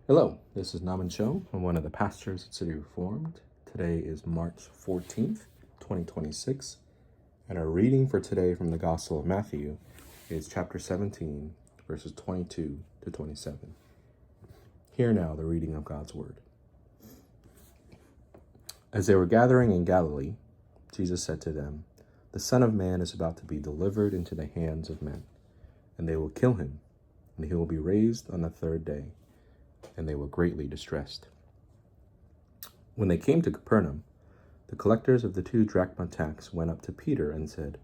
Hello, this is Nameun. I'm one of the pastors at City Reformed. Today is March 14th, 2026, and our reading for today from the Gospel of Matthew is chapter 17, verses 22 to 27. Hear now the reading of God's Word. As they were gathering in Galilee, Jesus said to them, "The Son of Man is about to be delivered into the hands of men, and they will kill him, and he will be raised on the third day." And they were greatly distressed. When they came to Capernaum, the collectors of the 2 drachma tax went up to Peter and said,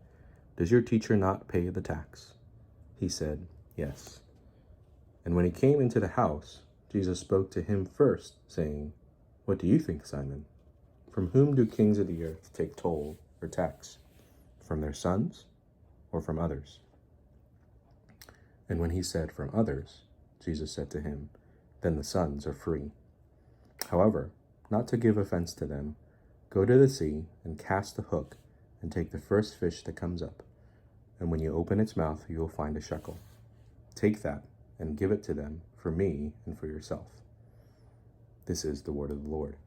"Does your teacher not pay the tax?" He said, "Yes." And when he came into the house, Jesus spoke to him first, saying, "What do you think, Simon? From whom do kings of the earth take toll or tax? From their sons or from others?" And when he said, "From others," Jesus said to him, "Then the sons are free. However, not to give offense to them, go to the sea and cast the hook and take the first fish that comes up. And when you open its mouth, you will find a shekel. Take that and give it to them for me and for yourself." This is the word of the Lord.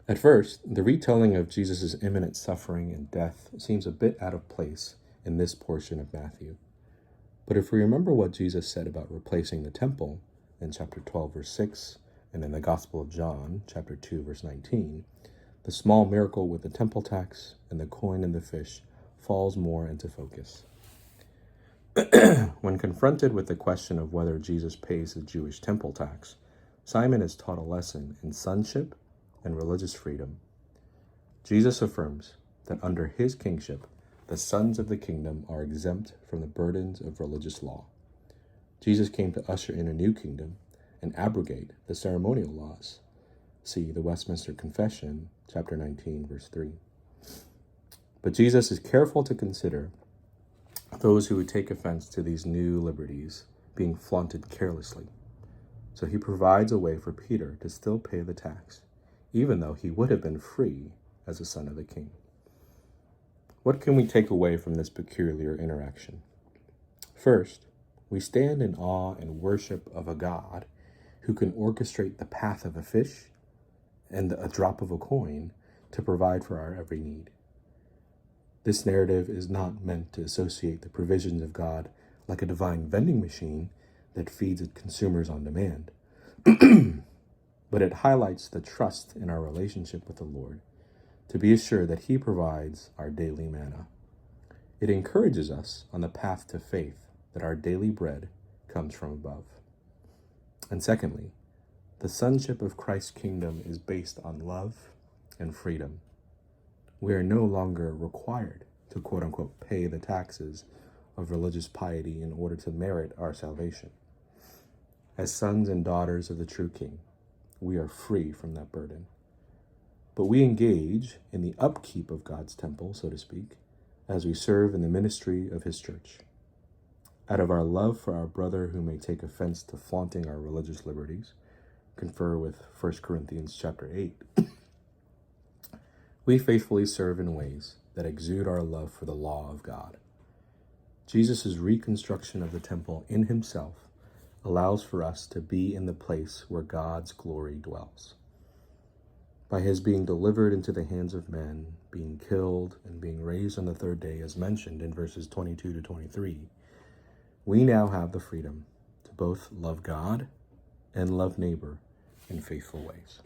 At first, the retelling of Jesus' imminent suffering and death seems a bit out of place in this portion of Matthew. But if we remember what Jesus said about replacing the temple in chapter 12, verse 6, and in the Gospel of John, chapter 2, verse 19, the small miracle with the temple tax and the coin and the fish falls more into focus. When confronted with the question of whether Jesus pays the Jewish temple tax, Simon is taught a lesson in sonship and religious freedom. Jesus affirms that under his kingship, the sons of the kingdom are exempt from the burdens of religious law. Jesus came to usher in a new kingdom and abrogate the ceremonial laws. See the Westminster Confession, chapter 19, verse 3. But Jesus is careful to consider those who would take offense to these new liberties being flaunted carelessly. So he provides a way for Peter to still pay the tax, even though he would have been free as a son of the king. What can we take away from this peculiar interaction? First, we stand in awe and worship of a God who can orchestrate the path of a fish and a drop of a coin to provide for our every need. This narrative is not meant to associate the provisions of God like a divine vending machine that feeds its consumers on demand, but it highlights the trust in our relationship with the Lord, to be assured that he provides our daily manna. It encourages us on the path to faith that our daily bread comes from above. And secondly, the sonship of Christ's kingdom is based on love and freedom. We are no longer required to quote-unquote pay the taxes of religious piety in order to merit our salvation. As sons and daughters of the true King, we are free from that burden. But we engage in the upkeep of God's temple, so to speak, as we serve in the ministry of his church. Out of our love for our brother who may take offense to flaunting our religious liberties, confer with 1 Corinthians chapter 8, we faithfully serve in ways that exude our love for the law of God. Jesus' reconstruction of the temple in himself allows for us to be in the place where God's glory dwells. By his being delivered into the hands of men, being killed, and being raised on the third day, as mentioned in verses 22 to 23, we now have the freedom to both love God and love neighbor in faithful ways.